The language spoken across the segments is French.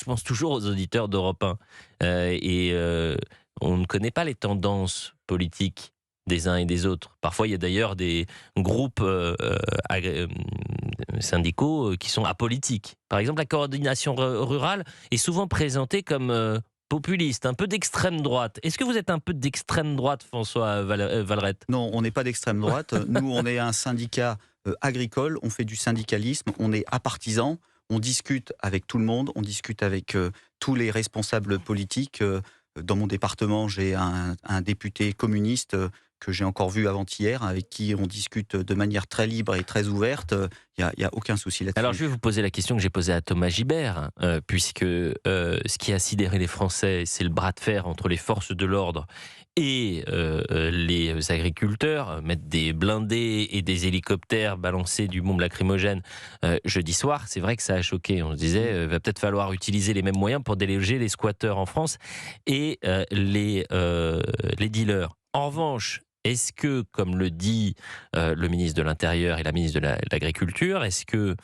Je pense toujours aux auditeurs d'Europe 1. On ne connaît pas les tendances politiques des uns et des autres. Parfois, il y a d'ailleurs des groupes syndicaux qui sont apolitiques. Par exemple, la coordination rurale est souvent présentée comme populiste, un peu d'extrême droite. Est-ce que vous êtes un peu d'extrême droite, François Valrette? Non, on n'est pas d'extrême droite. Nous, on est un syndicat agricole, on fait du syndicalisme, on est apartisan, on discute avec tout le monde, on discute avec tous les responsables politiques. Dans mon département, j'ai un député communiste que j'ai encore vu avant-hier, avec qui on discute de manière très libre et très ouverte. Il y a aucun souci là-dessus. Alors je vais vous poser la question que j'ai posée à Thomas Gibert, puisque ce qui a sidéré les Français, c'est le bras de fer entre les forces de l'ordre et les agriculteurs, mettre des blindés et des hélicoptères, balancer du bombe lacrymogène jeudi soir. C'est vrai que ça a choqué. On se disait, va peut-être falloir utiliser les mêmes moyens pour déloger les squatteurs en France et les dealers. En revanche, est-ce que, comme le dit le ministre de l'Intérieur et la ministre de l'Agriculture, est-ce que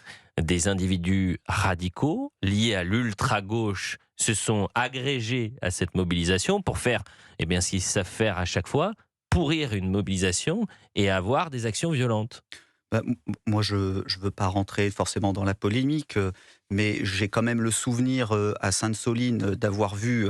des individus radicaux liés à l'ultra-gauche se sont agrégés à cette mobilisation pour faire ce qu'ils savent faire à chaque fois, pourrir une mobilisation et avoir des actions violentes? Moi, je ne veux pas rentrer forcément dans la polémique, mais j'ai quand même le souvenir à Sainte-Soline d'avoir vu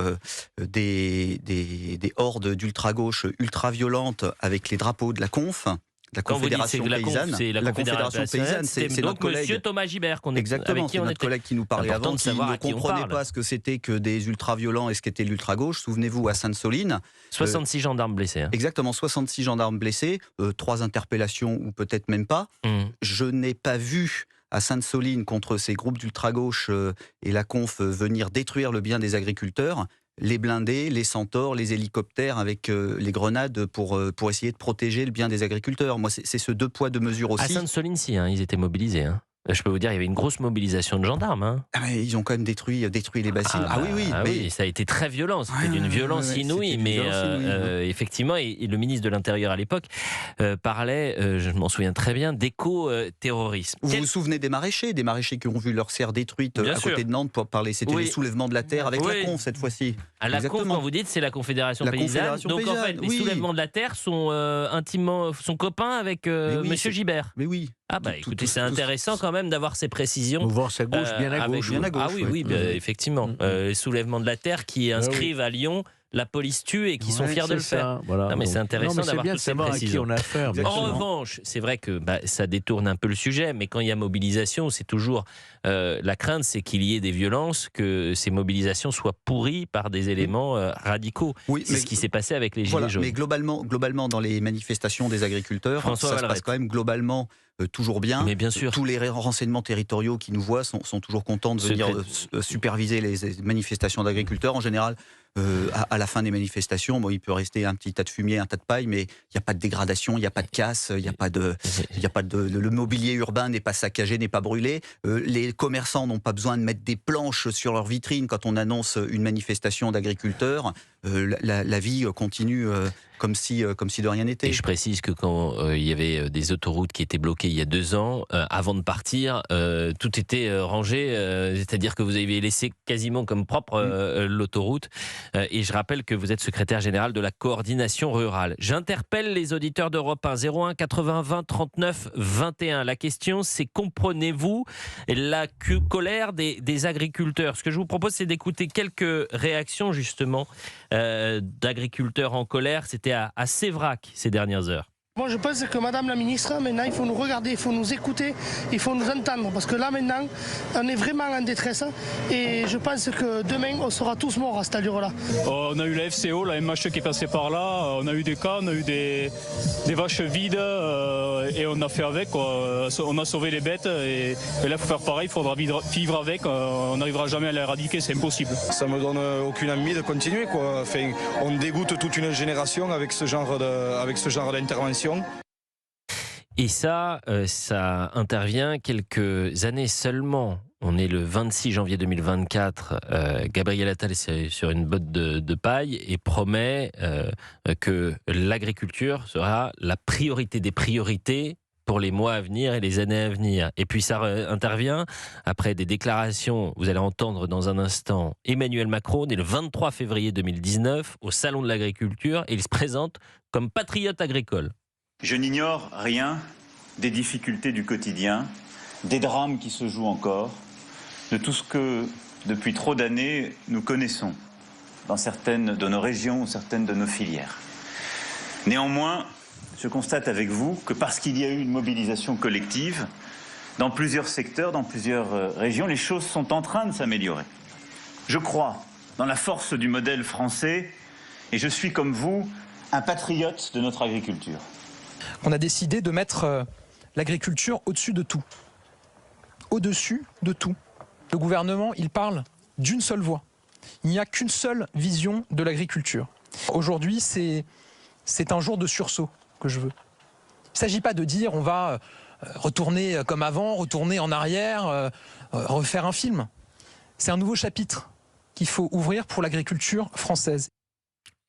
des hordes d'ultra-gauche ultra-violentes avec les drapeaux de la Conf. La Quand vous dites Confédération c'est la paysanne, c'est la Confédération paysanne, c'est donc notre collègue. Monsieur Thomas Gibert Exactement, avec qui c'est on notre était. collègue qui nous parlait Important avant, de qui savoir ne à qui on comprenait parle. pas ce que c'était que des ultra-violents et ce qu'était l'ultra-gauche. Souvenez-vous, à Sainte-Soline, 66 gendarmes blessés. Hein. exactement 66 gendarmes blessés, 3 interpellations ou peut-être même pas. Je n'ai pas vu à Sainte-Soline contre ces groupes d'ultra-gauche et la Conf venir détruire le bien des agriculteurs, les blindés, les centaures, les hélicoptères avec les grenades pour essayer de protéger le bien des agriculteurs. Moi, c'est ce deux poids, deux mesures À aussi. Sainte-Soline, si, ils étaient mobilisés. Hein. Je peux vous dire, il y avait une grosse mobilisation de gendarmes. Hein. Ah, mais ils ont quand même détruit les bassines. Oui, ça a été très violent. C'était d'une violence inouïe. C'était d'une Mais violence inouïe. effectivement, et le ministre de l'Intérieur à l'époque parlait, je m'en souviens très bien, d'éco-terrorisme. Vous vous souvenez des maraîchers qui ont vu leur serre détruite Bien à sûr. côté de Nantes pour parler. C'était Oui. les soulèvements de la terre avec Oui. la Conf cette fois-ci. À la Conf, Exactement. quand vous dites, c'est la Confédération La paysanne. Confédération Donc en fait, paysanne, les oui. soulèvements de la terre sont intimement, sont copains avec Mais oui, Monsieur c'est- Gibert. Mais oui. Ah bah Tout- écoutez, tout- c'est tout- intéressant quand même d'avoir ces précisions. Mouvance à gauche, bien à avec gauche. bien à gauche, Ah oui, ouais. oui, effectivement. Les soulèvements de la terre qui inscrivent à Lyon la police tue et qui sont Ouais, fiers de le faire. Voilà, Non, mais c'est intéressant c'est d'avoir bien de toutes ces savoir à qui précisions. on a affaire. bien En sûr. Exactement. revanche, c'est vrai que ça détourne un peu le sujet, mais quand il y a mobilisation, c'est toujours la crainte, c'est qu'il y ait des violences, que ces mobilisations soient pourries par des éléments radicaux. Oui, C'est mais- ce qui s'est passé avec les Gilets Voilà, jaunes. mais globalement, dans les manifestations des agriculteurs, François ça se Valrette. passe quand même globalement toujours bien. Mais bien sûr. Tous les renseignements territoriaux qui nous voient sont toujours contents de venir superviser les manifestations d'agriculteurs. En général, à la fin des manifestations, il peut rester un petit tas de fumier, un tas de paille, mais il n'y a pas de dégradation, il n'y a pas de casse, il n'y a pas de, le mobilier urbain n'est pas saccagé, n'est pas brûlé. Les commerçants n'ont pas besoin de mettre des planches sur leurs vitrines quand on annonce une manifestation d'agriculteurs. La vie continue comme si de rien n'était. Et je précise que quand il y avait des autoroutes qui étaient bloquées il y a 2 ans, avant de partir, tout était rangé, c'est-à-dire que vous avez laissé quasiment comme propre l'autoroute. Et je rappelle que vous êtes secrétaire général de la coordination rurale. J'interpelle les auditeurs d'Europe 1, 01 80 20 39 21. La question, c'est comprenez-vous la colère des agriculteurs? Ce que je vous propose, c'est d'écouter quelques réactions justement d'agriculteurs en colère. C'était à Sévrac ces dernières heures. Moi je pense que Madame la Ministre, maintenant il faut nous regarder, il faut nous écouter, il faut nous entendre. Parce que là maintenant, on est vraiment en détresse. Et je pense que demain, on sera tous morts à cette allure-là. On a eu la FCO, la MHE qui est passée par là, on a eu des cas, on a eu des vaches vides et on a fait avec, quoi. On a sauvé les bêtes et là il faut faire pareil, il faudra vivre avec, on n'arrivera jamais à l'éradiquer, c'est impossible. Ça me donne aucune envie de continuer, quoi. Enfin, on dégoûte toute une génération avec ce genre d'intervention. Et ça intervient quelques années seulement. On est le 26 janvier 2024. Gabriel Attal est sur une botte de paille et promet que l'agriculture sera la priorité des priorités pour les mois à venir et les années à venir. Et puis ça intervient après des déclarations, vous allez entendre dans un instant, Emmanuel Macron, né le 23 février 2019, au Salon de l'Agriculture, et il se présente comme patriote agricole. Je n'ignore rien des difficultés du quotidien, des drames qui se jouent encore, de tout ce que, depuis trop d'années, nous connaissons dans certaines de nos régions, certaines de nos filières. Néanmoins, je constate avec vous que parce qu'il y a eu une mobilisation collective, dans plusieurs secteurs, dans plusieurs régions, les choses sont en train de s'améliorer. Je crois dans la force du modèle français et je suis comme vous un patriote de notre agriculture. On a décidé de mettre l'agriculture au-dessus de tout. Au-dessus de tout. Le gouvernement, il parle d'une seule voix. Il n'y a qu'une seule vision de l'agriculture. Aujourd'hui, c'est un jour de sursaut que je veux. Il ne s'agit pas de dire on va retourner comme avant, retourner en arrière, refaire un film. C'est un nouveau chapitre qu'il faut ouvrir pour l'agriculture française.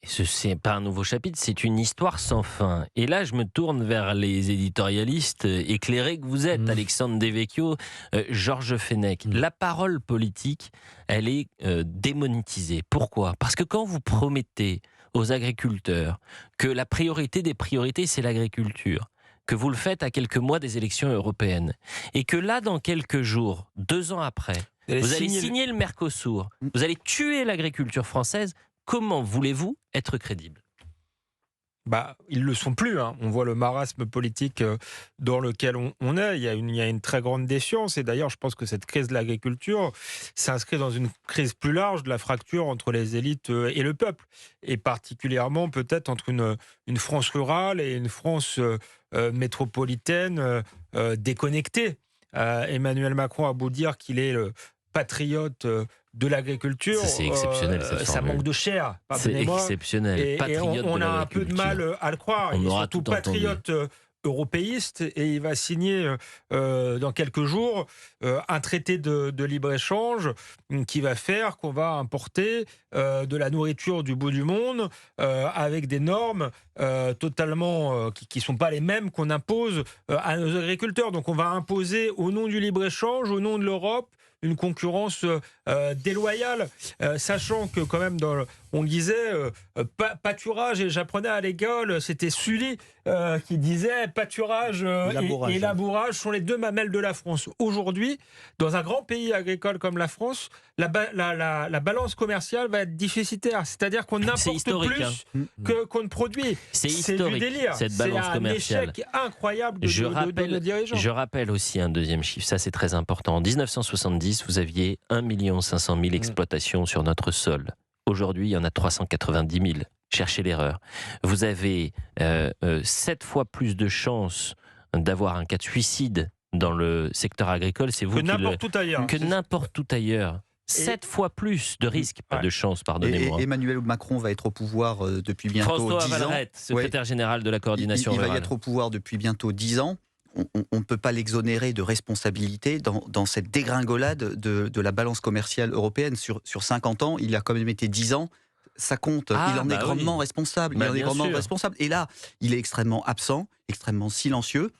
Ce n'est pas un nouveau chapitre, c'est une histoire sans fin. Et là, je me tourne vers les éditorialistes éclairés que vous êtes, Alexandre Devecchio, Georges Fenech. La parole politique, elle est démonétisée. Pourquoi ? Parce que quand vous promettez aux agriculteurs que la priorité des priorités, c'est l'agriculture, que vous le faites à quelques mois des élections européennes, et que là, dans quelques jours, 2 ans après, vous allez signer le Mercosur, vous allez tuer l'agriculture française, comment voulez-vous être crédible ? Ils ne le sont plus. Hein. On voit le marasme politique dans lequel on est. Il y a une très grande défiance. Et d'ailleurs, je pense que cette crise de l'agriculture s'inscrit dans une crise plus large de la fracture entre les élites et le peuple. Et particulièrement peut-être entre une France rurale et une France métropolitaine déconnectée. Emmanuel Macron a beau dire qu'il est le patriote de l'agriculture, c'est exceptionnel, ça manque de chair. C'est exceptionnel. Et on a un peu de mal à le croire. On il est aura surtout tout patriote européiste et il va signer dans quelques jours un traité de libre-échange qui va faire qu'on va importer de la nourriture du bout du monde avec des normes totalement qui ne sont pas les mêmes qu'on impose à nos agriculteurs. Donc on va imposer au nom du libre-échange, au nom de l'Europe, une concurrence déloyale, sachant que quand même, on le disait, pâturage, et j'apprenais à l'école, c'était Sully qui disait pâturage et labourage sont les 2 mamelles de la France. Aujourd'hui, dans un grand pays agricole comme la France, la balance commerciale va être déficitaire, c'est-à-dire qu'on importe plus qu'on ne produit. C'est historique, du délire. Cette balance commerciale. C'est un échec incroyable de nos dirigeants. Je rappelle aussi un deuxième chiffre, ça c'est très important. En 1970, vous aviez 1 500 000 exploitations sur notre sol. Aujourd'hui, il y en a 390 000. Cherchez l'erreur. Vous avez 7 fois plus de chances d'avoir un cas de suicide dans le secteur agricole, c'est vous que n'importe où ailleurs. Que n'importe où ailleurs. 7 fois plus de risques, pas de chance, pardonnez-moi. Et Emmanuel Macron va être au pouvoir depuis bientôt 10 ans. François Valrette, secrétaire général de la coordination rurale. Il va être au pouvoir depuis bientôt 10 ans. On ne peut pas l'exonérer de responsabilité dans cette dégringolade de la balance commerciale européenne. Sur 50 ans, il a quand même été 10 ans. Ça compte, il en est grandement responsable. Et là, il est extrêmement absent, extrêmement silencieux.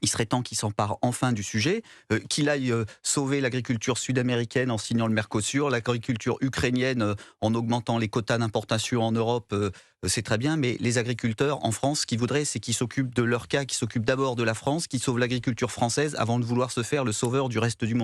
Il serait temps qu'il s'empare enfin du sujet, qu'il aille sauver l'agriculture sud-américaine en signant le Mercosur, l'agriculture ukrainienne en augmentant les quotas d'importation en Europe, c'est très bien, mais les agriculteurs en France, ce qu'ils voudraient, c'est qu'ils s'occupent de leur cas, qu'ils s'occupent d'abord de la France, qu'ils sauvent l'agriculture française avant de vouloir se faire le sauveur du reste du monde.